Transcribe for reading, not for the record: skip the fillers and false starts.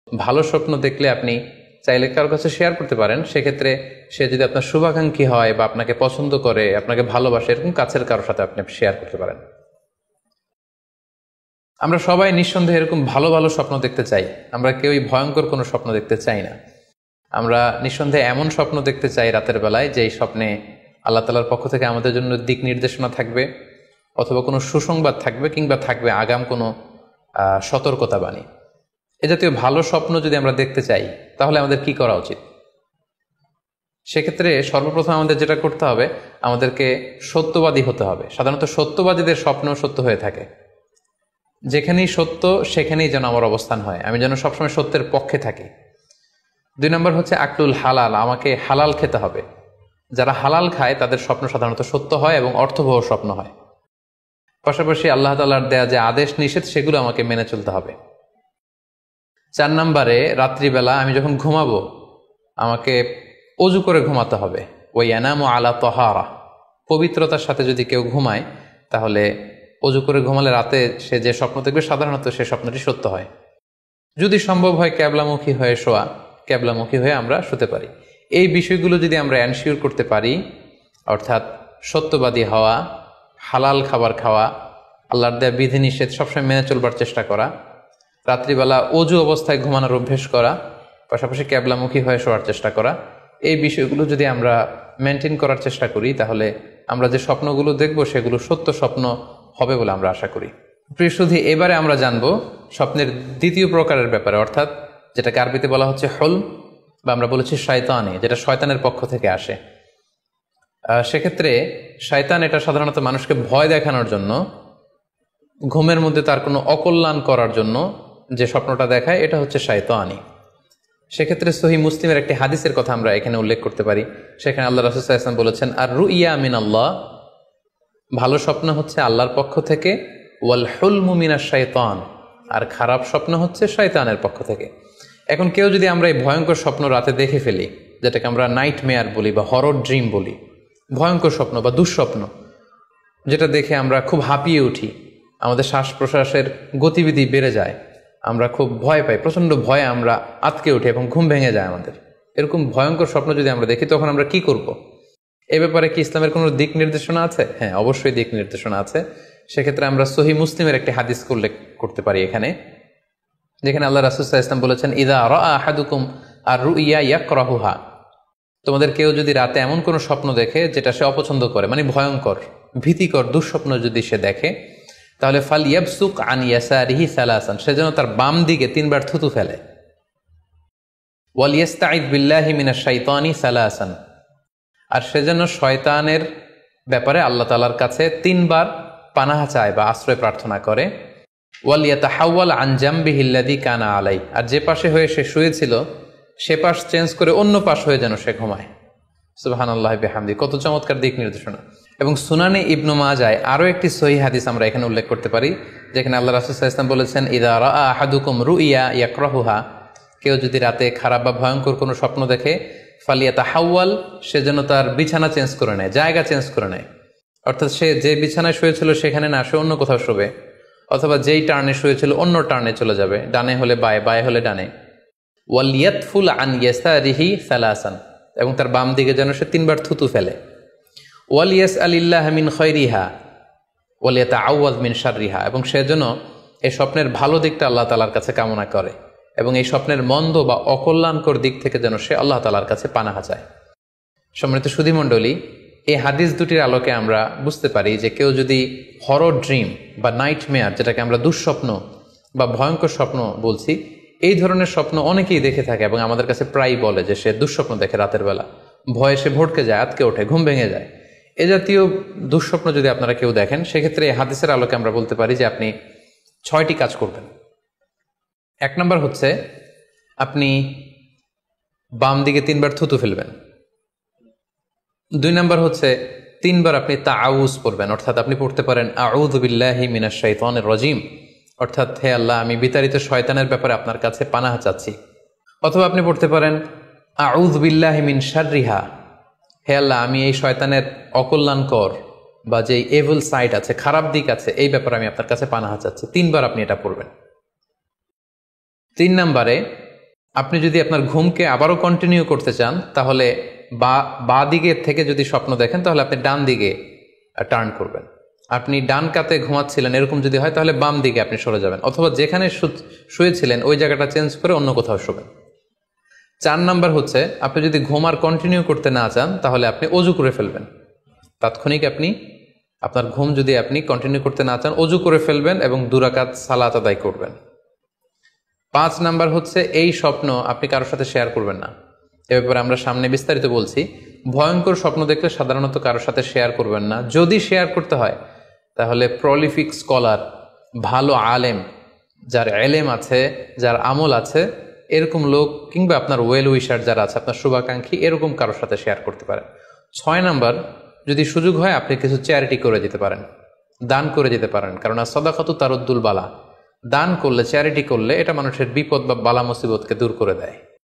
ভালো স্বপ্ন দেখলে আপনি চাইলে কারোর কাছে শেয়ার করতে পারেন। সেক্ষেত্রে সে যদি আপনার শুভাকাঙ্ক্ষী হয় বা আপনাকে পছন্দ করে, আপনাকে ভালোবাসে, এরকম কাছের কারোর সাথে আপনি শেয়ার করতে পারেন। আমরা সবাই নিঃসন্দেহে এরকম ভালো ভালো স্বপ্ন দেখতে চাই। আমরা কেউই ভয়ঙ্কর কোনো স্বপ্ন দেখতে চাই না। আমরা নিঃসন্দেহে এমন স্বপ্ন দেখতে চাই রাতের বেলায় যে স্বপ্নে আল্লাহ তাআলার পক্ষ থেকে আমাদের জন্য দিক নির্দেশনা থাকবে, অথবা কোনো সুসংবাদ থাকবে, কিংবা থাকবে আগাম কোনো সতর্কতা বাণী। এ জাতীয় ভালো স্বপ্ন যদি আমরা দেখতে চাই তাহলে আমাদের কি করা উচিত? সেক্ষেত্রে সর্বপ্রথম আমাদের যেটা করতে হবে, আমাদেরকে সত্যবাদী হতে হবে। সাধারণত সত্যবাদীদের স্বপ্ন সত্য হয়ে থাকে। যেখানেই সত্য সেখানেই যেন আমার অবস্থান হয়, আমি যেন সবসময় সত্যের পক্ষে থাকি। 2 নম্বর হচ্ছে আকলুল হালাল, আমাকে হালাল খেতে হবে। যারা হালাল খায় তাদের স্বপ্ন সাধারণত সত্য হয় এবং অর্থবহ স্বপ্ন হয়। পাশাপাশি আল্লাহ তাআলার দেয়া যে আদেশ নিষেধ সেগুলো আমাকে মেনে চলতে হবে। 4 নম্বরে রাত্রিবেলা আমি যখন ঘুমাবো আমাকে অজু করে ঘুমাতে হবে। ওই ইয়ানামু আলা তাহারা, পবিত্রতার সাথে যদি কেউ ঘুমায় তাহলে অজু করে ঘুমালে রাতে সে যে স্বপ্ন দেখবে সাধারণত সে স্বপ্নটি সত্য হয়। যদি সম্ভব হয় ক্যাবলামুখী হয়ে শোয়া, ক্যাবলামুখী হয়ে আমরা শুতে পারি। এই বিষয়গুলো যদি আমরা এনশিওর করতে পারি, অর্থাৎ সত্যবাদী হওয়া, হালাল খাবার খাওয়া, আল্লাহর দেয়া বিধিনিষেধ সবসময় মেনে চলবার চেষ্টা করা, রাত্রিবেলা অজু অবস্থায় ঘুমানোর অভ্যেস করা, পাশাপাশি ক্যাবলামুখী হয়ে শোয়ার চেষ্টা করা, এই বিষয়গুলো যদি আমরা মেনটেন করার চেষ্টা করি তাহলে আমরা যে স্বপ্নগুলো দেখব সেগুলো সত্য স্বপ্ন হবে বলে আমরা আশা করি। প্রিয় সুধী, এবারে আমরা জানবো স্বপ্নের দ্বিতীয় প্রকারের ব্যাপারে, অর্থাৎ যেটাকে আরবিতে বলা হচ্ছে হলম, বা আমরা বলেছি শয়তানি, যেটা শয়তানের পক্ষ থেকে আসে। সেক্ষেত্রে শয়তান এটা সাধারণত মানুষকে ভয় দেখানোর জন্য, ঘুমের মধ্যে তার কোনো অকল্যাণ করার জন্য যে স্বপ্নটা দেখায়, এটা হচ্ছে শয়তানি। সেক্ষেত্রে সহিহ মুসলিমের একটি হাদিসের কথা আমরা এখানে উল্লেখ করতে পারি। সেখানে আল্লাহ রাসূল সাল্লাল্লাহু আলাইহি ওয়াসাল্লাম বলেছেন, আর রুইয়া মিনাল্লাহ, ভালো স্বপ্ন হচ্ছে আল্লাহর পক্ষ থেকে, ওয়াল হুলমু মিনাশ শাইতান, আর খারাপ স্বপ্ন হচ্ছে শয়তানের পক্ষ থেকে। এখন কেউ যদি আমরা এই ভয়ঙ্কর স্বপ্ন রাতে দেখে ফেলি, যেটাকে আমরা নাইট মেয়ার বলি বা হরর ড্রিম বলি, ভয়ঙ্কর স্বপ্ন বা দুঃস্বপ্ন, যেটা দেখে আমরা খুব হাঁপিয়ে উঠি, আমাদের শ্বাস প্রশ্বাসের গতিবিধি বেড়ে যায়, আমরা খুব ভয় পাই, প্রচণ্ড ভয়ে আমরা আটকে উঠি এবং ঘুম ভেঙে যায় আমাদের, এরকম ভয়ঙ্কর স্বপ্ন যদি আমরা দেখি তখন আমরা কি করব? এ ব্যাপারে কি ইসলামের কোনো দিক নির্দেশনা আছে? হ্যাঁ, অবশ্যই দিক নির্দেশনা আছে। সেক্ষেত্রে আমরা সহিহ মুসলিমের একটি হাদিস উল্লেখ করতে পারি এখানে, যেখানে আল্লাহ রাসূল সাল্লাল্লাহু আলাইহি ওয়াসাল্লাম বলেছেন, ইযা রাআ আহাদুকুম আর রুইয়া ইয়াকরাহুহা, তোমাদের কেউ যদি রাতে এমন কোনো স্বপ্ন দেখে যেটা সে অপছন্দ করে, মানে ভয়ঙ্কর ভীতিকর দুঃস্বপ্ন যদি সে দেখে, তাহলে ফাল ইয়াবসুক আন ইয়াসারিহি সালাসান, সে যেন তার বাম দিকে 3 বার থুতু ফেলে। ওয়াল ইস্তাঈদ বিল্লাহি মিনাশ শাইতানি সালাসান, আর সে যেন শয়তানের ব্যাপারে আল্লাহ তাআলার কাছে 3 বার পানাহ চায় বা আশ্রয় প্রার্থনা করে। ওয়াল ইয়াতাহাওয়াল আন জামবিহি আল্লাযী কানা আলাই, আর যে পাশে হয়ে সে শুয়েছিল সে পাশ চেঞ্জ করে অন্য পাশ হয়ে যেন সে ঘুমায়। সুবহানাল্লাহি বিহামদি, কত চমৎকার দিক নির্দেশনা। এবং সুনানে ইবনু মাজায় আরও একটি সহিহ হাদিস আমরা এখানে উল্লেখ করতে পারি, যেখানে আল্লাহ রাসূল সাল্লাল্লাহু আলাইহি ওয়াসাল্লাম বলেছেন, ইযা রাআ আহাদুকুম রুইয়া ইয়াকরাহুহা, কেউ যদি রাতে খারাপ বা ভয়ঙ্কর কোনো স্বপ্ন দেখে, ফালিয়াতাহাওয়াল, সে যেন তার বিছানা চেঞ্জ করে নেয়, জায়গা চেঞ্জ করে নেয়। অর্থাৎ সে যে বিছানায় শুয়েছিল সেখানে না, সে অন্য কোথাও শোবে, অথবা যেই টার্নে শুয়েছিল অন্য টার্নে চলে যাবে, ডানে হলে বায়ে, বায়ে হলে ডানে। ওয়াল ইয়াতফুল আন ইয়াসারিহি সালাসান, এবং তার বাম দিকে যেন সে 3 বার থুতু ফেলে। ওয়াল ইয়াসআলিল্লাহ মিন খায়রিহা ওয়াল ইয়াতাআওয়ায মিন শাররিহা, এবং সে যেন এই স্বপ্নের ভালো দিকটা আল্লাহ তাআলার কাছে কামনা করে, এবং এই স্বপ্নের মন্দ বা অকল্যাণকর দিক থেকে যেন সে আল্লাহ তাআলার কাছে পানাহা চায়। সম্মানিত সুধীমণ্ডলী, এই হাদিস দুটির আলোকে আমরা বুঝতে পারি যে কেউ যদি হরর ড্রিম বা নাইট মেয়ার, যেটাকে আমরা দুঃস্বপ্ন বা ভয়ঙ্কর স্বপ্ন বলছি, এই ধরনের স্বপ্ন অনেকেই দেখে থাকে এবং আমাদের কাছে প্রায়ই বলে যে সে দুঃস্বপ্ন দেখে রাতের বেলা, ভয়ে সে ভটকে যায়, আটকে ওঠে, ঘুম ভেঙে যায়। এ জাতীয় দুঃস্বপ্ন যদি আপনারা কেউ দেখেন, সেক্ষেত্রে এই হাদিসের আলোকে আমরা বলতে পারি যে আপনি 6টি কাজ করবেন। 1 নম্বর হচ্ছে আপনি বাম দিকে 3 বার থুতু ফেলবেন। 2 নম্বর হচ্ছে 3 বার আপনি তাআউজ পড়বেন, অর্থাৎ আপনি পড়তে পারেন আউযু বিল্লাহি মিনাশ শাইতানির রাজিম, অর্থাৎ হে আল্লাহ, আমি বিতাড়িত শয়তানের ব্যাপারে আপনার কাছে পানাহ চাচ্ছি। অথবা আপনি পড়তে পারেন আউযু বিল্লাহি মিন শাররিহা, হে আল্লাহ, আমি এই শয়তানের অকল্যাণকর বা যে এভিল সাইড আছে, খারাপ দিক আছে, এই ব্যাপারে আমি আপনার কাছে পানাহ চাচ্ছি। 3 বার আপনি এটা পড়বেন। 3 নম্বরে আপনি যদি আপনার ঘুমকে আবারও কন্টিনিউ করতে চান তাহলে বা দিকে থেকে যদি স্বপ্ন দেখেন তাহলে আপনি ডান দিকে টার্ন করবেন। আপনি ডান কাতে ঘুমাচ্ছিলেন এরকম যদি হয় তাহলে বাম দিকে আপনি সরে যাবেন, অথবা যেখানে শুয়েছিলেন ওই জায়গাটা চেঞ্জ করে অন্য কোথাও শোবেন। 4 নাম্বার হচ্ছে, আপনি যদি ঘুম আর কন্টিনিউ করতে না চান তাহলে আপনি অজু করে ফেলবেন। তাৎক্ষণিক আপনি আপনার ঘুম যদি আপনি কন্টিনিউ করতে না চান অজু করে ফেলবেন এবং 2 রাকাত সালাত আদায় করবেন। 5 নাম্বার হচ্ছে, এই স্বপ্ন আপনি কারোর সাথে শেয়ার করবেন না। এ ব্যাপারে আমরা সামনে বিস্তারিত বলছি। ভয়ঙ্কর স্বপ্ন দেখলে সাধারণত কারোর সাথে শেয়ার করবেন না। যদি শেয়ার করতে হয় তাহলে প্রলিফিক স্কলার, ভালো আলেম, যার এলেম আছে, যার আমল আছে, এরকম লোক, কিংবা আপনার ওয়েল উইশার যারা আছে, আপনার শুভাকাঙ্ক্ষী, এরকম কারোর সাথে শেয়ার করতে পারেন। 6 নাম্বার, যদি সুযোগ হয় আপনি কিছু চ্যারিটি করে দিতে পারেন, দান করে দিতে পারেন, কারণ সাদাকাতু তারুদ্দুল বালা, দান করলে, চ্যারিটি করলে এটা মানুষের বিপদ বা বালা মুসিবতকে দূর করে দেয়।